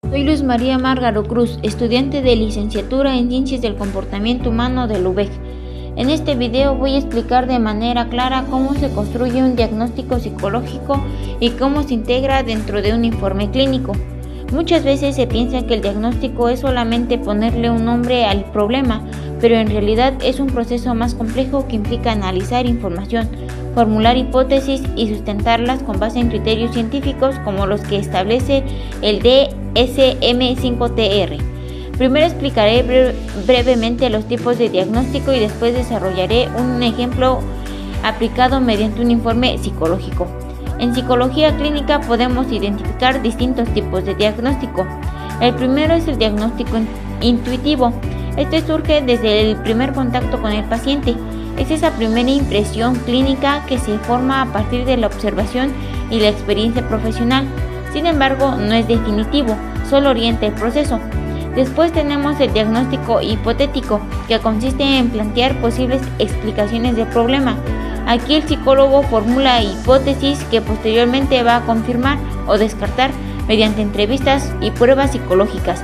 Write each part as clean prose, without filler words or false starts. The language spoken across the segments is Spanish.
Soy Luz María Márgaro Cruz, estudiante de licenciatura en Ciencias del Comportamiento Humano de la UVEC. En este video voy a explicar de manera clara cómo se construye un diagnóstico psicológico y cómo se integra dentro de un informe clínico. Muchas veces se piensa que el diagnóstico es solamente ponerle un nombre al problema, pero en realidad es un proceso más complejo que implica analizar información, formular hipótesis y sustentarlas con base en criterios científicos como los que establece el DSM-5TR. Primero explicaré brevemente los tipos de diagnóstico y después desarrollaré un ejemplo aplicado mediante un informe psicológico. En psicología clínica podemos identificar distintos tipos de diagnóstico. El primero es el diagnóstico intuitivo. Este surge desde el primer contacto con el paciente. Es esa primera impresión clínica que se forma a partir de la observación y la experiencia profesional. Sin embargo, no es definitivo, solo orienta el proceso. Después tenemos el diagnóstico hipotético, que consiste en plantear posibles explicaciones del problema. Aquí el psicólogo formula hipótesis que posteriormente va a confirmar o descartar mediante entrevistas y pruebas psicológicas.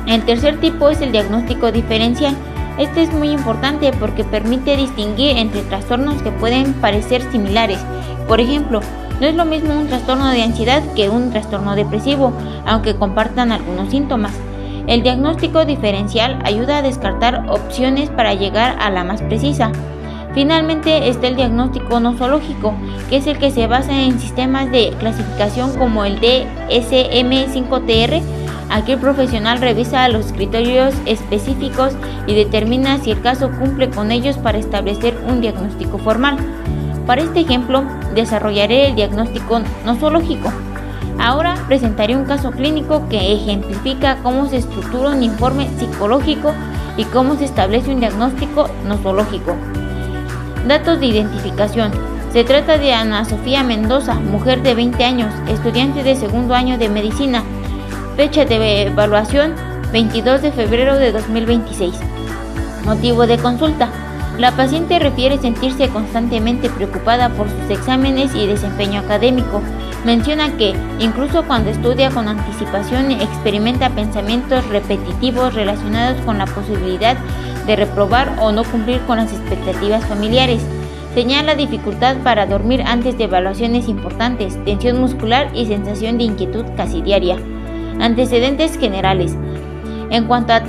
El tercer tipo es el diagnóstico diferencial. Este es muy importante porque permite distinguir entre trastornos que pueden parecer similares. Por ejemplo, no es lo mismo un trastorno de ansiedad que un trastorno depresivo, aunque compartan algunos síntomas. El diagnóstico diferencial ayuda a descartar opciones para llegar a la más precisa. Finalmente está el diagnóstico nosológico, que es el que se basa en sistemas de clasificación como el DSM-5TR. Aquí el profesional revisa los criterios específicos y determina si el caso cumple con ellos para establecer un diagnóstico formal. Para este ejemplo, desarrollaré el diagnóstico nosológico. Ahora presentaré un caso clínico que ejemplifica cómo se estructura un informe psicológico y cómo se establece un diagnóstico nosológico. Datos de identificación. Se trata de Ana Sofía Mendoza, mujer de 20 años, estudiante de segundo año de medicina. Fecha de evaluación, 22 de febrero de 2026. Motivo de consulta. La paciente refiere sentirse constantemente preocupada por sus exámenes y desempeño académico. Menciona que, incluso cuando estudia con anticipación, experimenta pensamientos repetitivos relacionados con la posibilidad de reprobar o no cumplir con las expectativas familiares. Señala dificultad para dormir antes de evaluaciones importantes, tensión muscular y sensación de inquietud casi diaria. Antecedentes generales. En cuanto a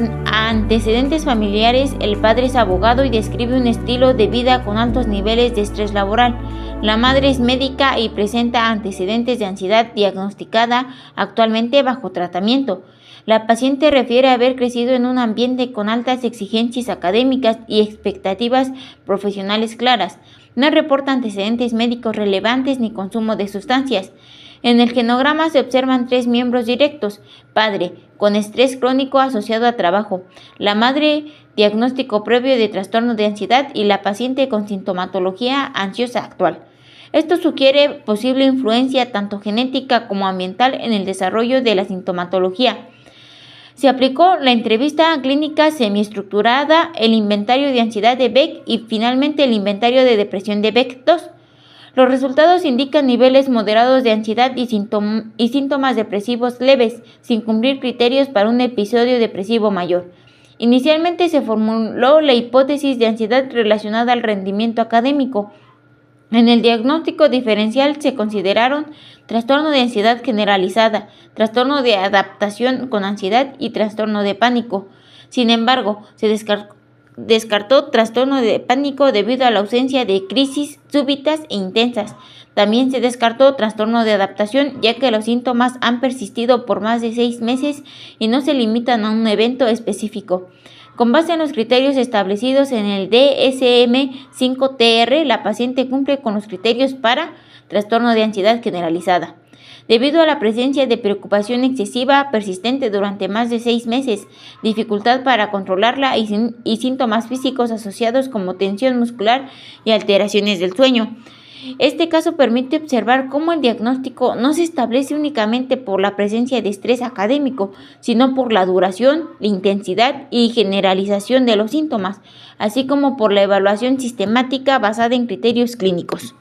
antecedentes familiares, el padre es abogado y describe un estilo de vida con altos niveles de estrés laboral. La madre es médica y presenta antecedentes de ansiedad diagnosticada, actualmente bajo tratamiento. La paciente refiere haber crecido en un ambiente con altas exigencias académicas y expectativas profesionales claras. No reporta antecedentes médicos relevantes ni consumo de sustancias. En el genograma se observan 3 miembros directos: padre, con estrés crónico asociado a trabajo; la madre, diagnóstico previo de trastorno de ansiedad; y la paciente con sintomatología ansiosa actual. Esto sugiere posible influencia tanto genética como ambiental en el desarrollo de la sintomatología. Se aplicó la entrevista clínica semiestructurada, el inventario de ansiedad de Beck y finalmente el inventario de depresión de Beck II. Los resultados indican niveles moderados de ansiedad y síntomas depresivos leves, sin cumplir criterios para un episodio depresivo mayor. Inicialmente se formuló la hipótesis de ansiedad relacionada al rendimiento académico. En el diagnóstico diferencial se consideraron trastorno de ansiedad generalizada, trastorno de adaptación con ansiedad y trastorno de pánico. Sin embargo, se descartó trastorno de pánico debido a la ausencia de crisis súbitas e intensas. También se descartó trastorno de adaptación, ya que los síntomas han persistido por más de 6 meses y no se limitan a un evento específico. Con base en los criterios establecidos en el DSM-5TR, la paciente cumple con los criterios para trastorno de ansiedad generalizada. Debido a la presencia de preocupación excesiva persistente durante más de 6 meses, dificultad para controlarla y síntomas físicos asociados como tensión muscular y alteraciones del sueño. Este caso permite observar cómo el diagnóstico no se establece únicamente por la presencia de estrés académico, sino por la duración, la intensidad y generalización de los síntomas, así como por la evaluación sistemática basada en criterios clínicos.